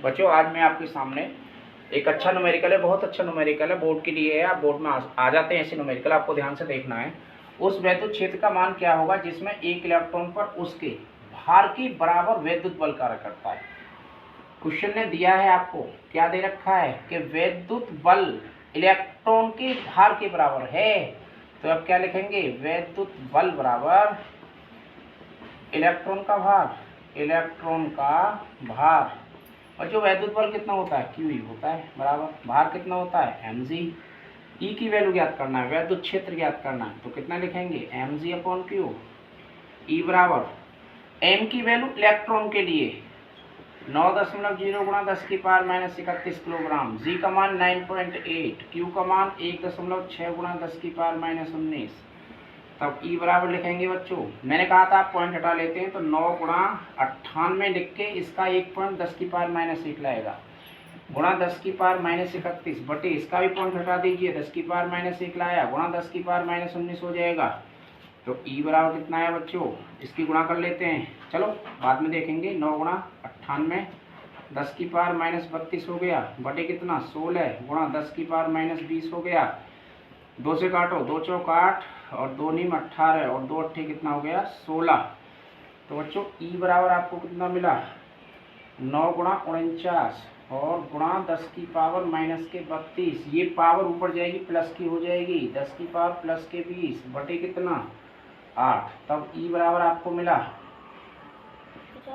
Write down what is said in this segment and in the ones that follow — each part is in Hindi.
बच्चों आज मैं आपके सामने एक अच्छा न्यूमेरिकल है, बहुत अच्छा न्यूमेरिकल है, बोर्ड के लिए है। आप बोर्ड में आ जाते हैं ऐसे न्यूमेरिकल, आपको ध्यान से देखना है। उस वैद्युत क्षेत्र का मान क्या होगा जिसमें एक इलेक्ट्रॉन पर उसके भार के बराबर वैद्युत बल कार्य करता है। क्वेश्चन ने दिया है आपको, क्या दे रखा है कि वैद्युत बल इलेक्ट्रॉन के भार के बराबर है। तो अब क्या लिखेंगे, वैद्युत बल बराबर इलेक्ट्रॉन का भार, इलेक्ट्रॉन का भार। और जो वैद्युत बल कितना होता है, क्यू होता है, बराबर भार कितना होता है, mg। ई की वैल्यू ज्ञात करना है, वैद्युत क्षेत्र ज्ञात करना है, तो कितना लिखेंगे mg अपॉन क्यू। ई बराबर m की वैल्यू इलेक्ट्रॉन के लिए 9.0 गुणा 10⁻⁻31 किलोग्राम, जी का मान 9.8, क्यू का मान 1.6 गुणा 10⁻⁻19। तब ई बराबर लिखेंगे बच्चों, मैंने कहा था आप पॉइंट हटा लेते हैं तो 9 गुणा 98 लिख के इसका 1.10⁻⁻1 लाएगा, गुणा 10⁻⁻31 बटे इसका भी पॉइंट हटा दीजिए, 10⁻⁻1 लाया, गुणा 10⁻⁻19 हो जाएगा। तो ई बराबर कितना है बच्चों, इसकी गुणा कर लेते हैं, चलो बाद में देखेंगे। 9 गुणा 98 10⁻⁻32 हो गया, बटे कितना 16 गुणा 10⁻⁻20 हो गया। 2 से काटो, 2 चौक 8 और 2 नीम 18 और 2 अट्ठे कितना हो गया 16। तो बच्चों ई बराबर आपको कितना मिला, 9 गुणा 49 और गुणा 10⁻⁻32। ये पावर ऊपर जाएगी प्लस की हो जाएगी, 10⁻+20 बटे कितना 8। तब ई बराबर आपको मिला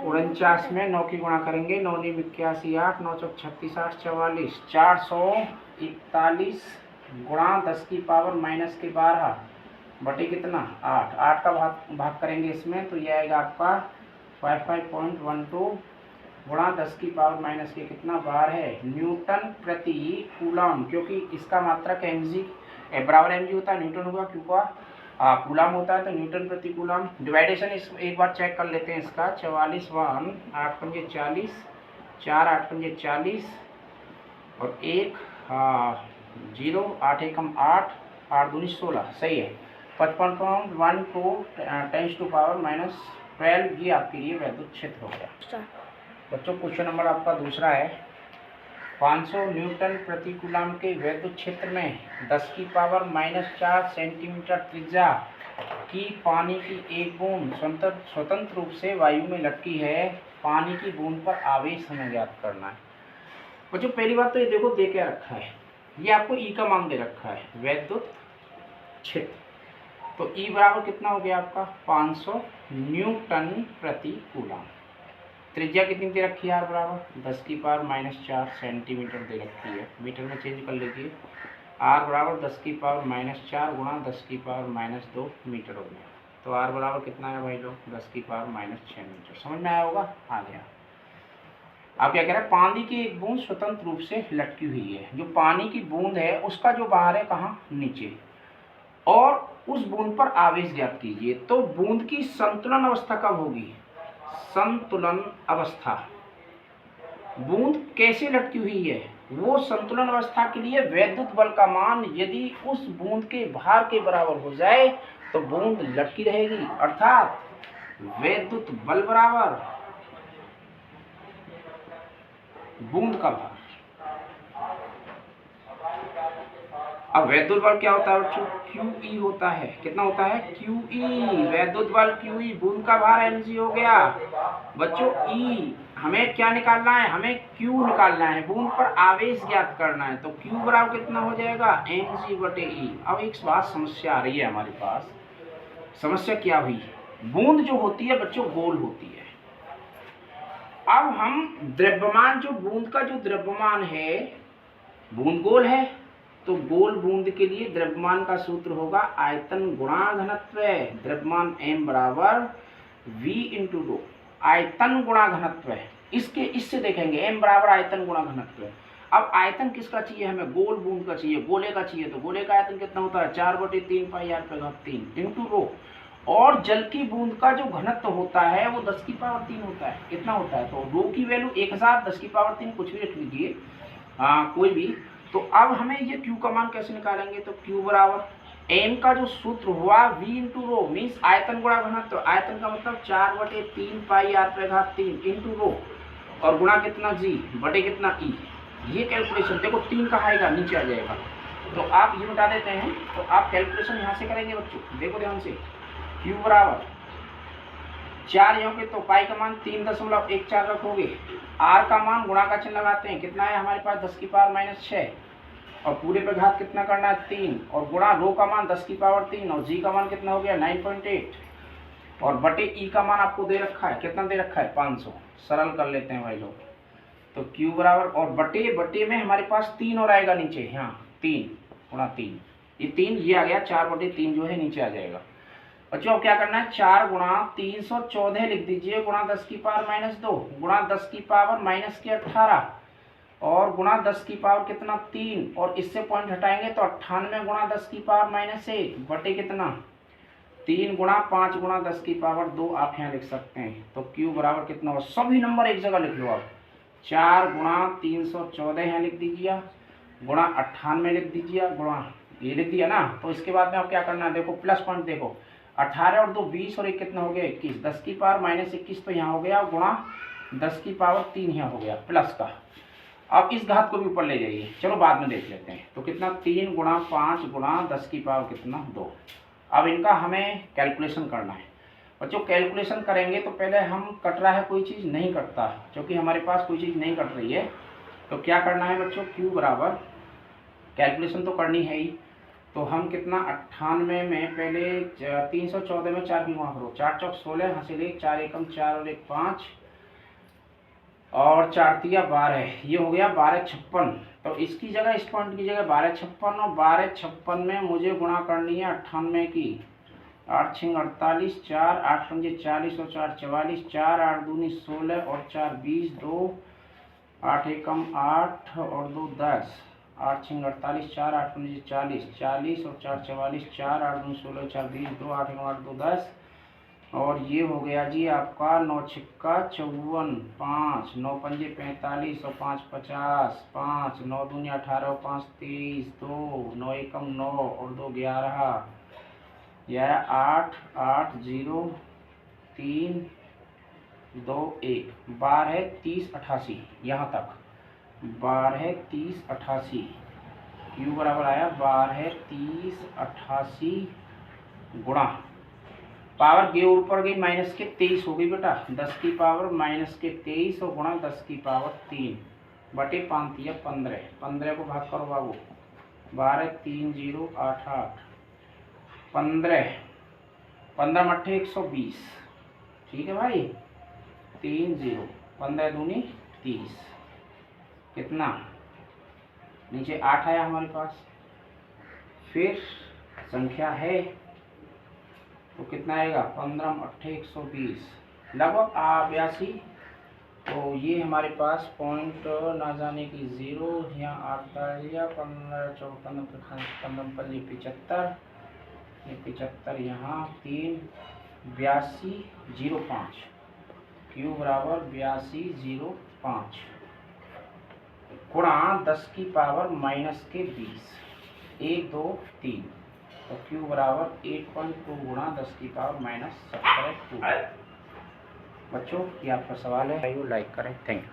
49 में 9 की गुणा करेंगे, 9 नीम 81 8 9 चौक 36 8 44 441 गुणा 10⁻⁻12 बटे कितना 8। 8 का भाग करेंगे इसमें तो ये आएगा आपका 55.12 गुणा 10⁻⁻ कितना बार है न्यूटन प्रति कूलम, क्योंकि इसका मात्रक mg बराबर mg होता है, न्यूटन होगा, क्यों का कूलम होता है तो न्यूटन प्रति कूलम। डिवाइडेशन इस एक बार चेक कर लेते हैं इसका, 44 1 8 पंजे 40, 4 8 पंजे 40 और 1 0 8 एकम 8 8 दूनी 16, सही है। 55.12 10⁻⁻12 ये आपके लिए वैद्युत क्षेत्र हो गया। बच्चों क्वेश्चन नंबर आपका दूसरा है, 500 न्यूटन प्रति कूलम के वैद्युत क्षेत्र में 10⁻⁻4 सेंटीमीटर त्रिज्या की पानी की एक बूंद स्वतंत्र रूप से वायु में लटकी है। पानी की बूंद पर आवेश हमें ज्ञात करना है। बच्चों पहली बात तो ये देखो दे क्या रखा है, ये आपको ई का मान दे रखा है वैद्युत क्षेत्र। तो ई बराबर कितना हो गया आपका 500 न्यूटन प्रति कूलम। त्रिज्या कितनी दे रखी है आर बराबर 10⁻⁻4 सेंटीमीटर दे रखी है, मीटर में चेंज कर लीजिए। आर बराबर 10⁻⁻4 गुणा 10⁻⁻2 मीटर हो गया। तो आर बराबर कितना है भाई लोग 10⁻⁻6 मीटर। समझ में आया होगा, आ गया। आप क्या कह रहे हैं, पानी की एक बूंद स्वतंत्र रूप से लटकी हुई है। जो पानी की बूंद है उसका जो बाहर है कहाँ, नीचे, और उस बूंद पर आवेश ज्ञात कीजिए। तो बूंद की संतुलन अवस्था कब होगी, संतुलन अवस्था। बूंद कैसे लटकी हुई है, वो संतुलन अवस्था के लिए वैद्युत बल का मान यदि उस बूंद के भार के बराबर हो जाए तो बूंद लटकी रहेगी, अर्थात वैद्युत बल बराबर बूंद का भार। अब वैद्युत बल क्या होता है बच्चों, QE होता है। कितना होता है, QE, वैद्युत बल QE, बूंद का भार mg हो गया। बच्चों E हमें क्या निकालना है, हमें Q निकालना है, बूंद पर आवेश ज्ञात करना है। तो Q बराबर कितना हो जाएगा mg बटे E। अब एक बात समस्या आ रही है हमारे पास, समस्या क्या हुई, बूंद जो होती है बच्चों गोल होती है। अब हम द्रव्यमान, जो बूंद का जो द्रव्यमान है, बूंद गोल है तो गोल बूंद के लिए द्रव्यमान का सूत्र होगा आयतन गुणा घनत्व। द्रव्यमान m बराबर v इंटू रो, आयतन गुणा घनत्व। इससे देखेंगे m बराबर आयतन गुणा घनत्व। अब आयतन किसका चाहिए हमें, गोल बूंद का चाहिए, गोले का चाहिए। तो गोले का आयतन कितना होता है 4/3 πr/3 इंटू रो। और जल की बूंद का जो घनत्व होता है वो 10⁻3 होता है। कितना होता है, तो रो की वैल्यू 1000 10⁻3 कुछ भी रख लीजिए, कोई भी। तो अब हमें ये Q का मान कैसे निकालेंगे, तो Q बराबर m का जो सूत्र हुआ v इंटू रो, मीन्स आयतन गुणा घनत्व। आयतन का मतलब 4/3 πr/3 इंटू रो। और गुणा कितना जी बटे कितना ई। ये कैलकुलेशन देखो 3 का आएगा नीचे आ जाएगा, तो आप ये बता देते हैं। तो आप कैलकुलेशन यहाँ से करेंगे बच्चों, देखो ध्यान से। क्यू बराबर 4 योगे तो पाई का मान 3.14 रखोगे। आर का मान गुणा का चिन्ह लगाते हैं, कितना है हमारे पास 10 की पावर -6, और पूरे पे घात कितना करना है 3, और गुणा रो का मान 10 की पावर 3, और जी का मान कितना हो गया 9.8, और बटे ई का मान आपको दे रखा है, कितना दे रखा है 500। सरल कर लेते हैं भाई लोग। तो क्यू बराबर, और बटे बटे में हमारे पास 3 और आएगा नीचे, यहाँ 3 गुणा 3, ये 3 ये आ गया, 4/3 जो है नीचे आ जाएगा। बच्चों अब क्या करना है, 4 गुणा 314 लिख दीजिए, गुणा 10 की पावर -2, गुणा 10 की पावर -18, और गुणा 10 की पावर कितना 3, और इससे पॉइंट हटाएंगे तो 98 गुणा 10 की पावर -1 बटे कितना 3 गुणा 5 गुणा 10 की पावर 2 आप यहाँ लिख सकते हैं। तो क्यू बराबर कितना हो, सभी नंबर एक जगह लिख लो आप। 4 गुणा 314 यहाँ लिख दीजिए, गुणा 98 लिख दीजिए, गुणा ये लिख दिया ना। तो इसके बाद में आप क्या करना है, देखो प्लस पॉइंट देखो, 18 और 2 20, और 1 कितना हो गया 21, 10 की पावर -21 तो यहाँ हो गया, गुणा 10 की पावर 3 यहाँ हो गया प्लस का। अब इस घात को भी ऊपर ले जाइए, चलो बाद में देख लेते हैं। तो कितना 3 गुणा 5 गुणा 10 की पावर कितना 2। अब इनका हमें कैलकुलेशन करना है बच्चों। कैलकुलेशन करेंगे तो पहले हम कट रहा है कोई चीज़ नहीं कटता, क्योंकि हमारे पास कोई चीज़ नहीं कट रही है। तो क्या करना है बच्चों, क्यू बराबर कैलकुलेशन तो करनी है ही। तो हम कितना 98 में पहले 314 में 4 की गुणा करो, 4 चौक 16, हासिल 1, 4 एकम 4 और 1 5, और 4 तिया 12, ये हो गया 1256। तो इसकी जगह, इस पॉइंट की जगह 1256, और 1256 में मुझे गुणा करनी है 98 की। 8 6 48, 4 8 5 40 और 4 44, 4 8 दूनी 16 और 4 20, 2 8 एकम 8 और 2 10, 8 6 48, 4 8 5 40, 40 और 4 44, 4 8 दूनी 16, 4 20, 2 8 एकम 8 2 10, और ये हो गया जी आपका 9 छिक्का 54, 5 9 पंजे 45 और 5 50, 5 9 दूनी 18 और 5 23, 2 9 एकम 9 और 2 11, यह 8 8 0 3 2 1, 12 30 88, यहाँ तक 12 30 88। क्यू बराबर आया 12 30 88 गुणा पावर के ऊपर गई -23 हो गई बेटा, 10 की पावर -23 और गुणा 10 की पावर 3 बटे 5 या 15, 15 को भाग करो बाबू, 12 3 0 8 8, 15 15 मट्ठे 120, ठीक है भाई, 3 0, 15 दूनी 30, कितना नीचे 8 आया हमारे पास। फिर संख्या है तो कितना आएगा 15 अट्ठे 120 लगभग 82। तो ये हमारे पास पॉइंट ना जाने की 0, यहाँ 8 डाल दिया, 15 14 15 पल्ली 75, ये 75 यहाँ 3 8205, क्यू बराबर 8205 गुणा 10 की पावर -20, 1 2 3, तो क्यू बराबर 8.2 गुणा 10 की पावर -17। बच्चों ये आपका सवाल है, लाइक करें, थैंक यू।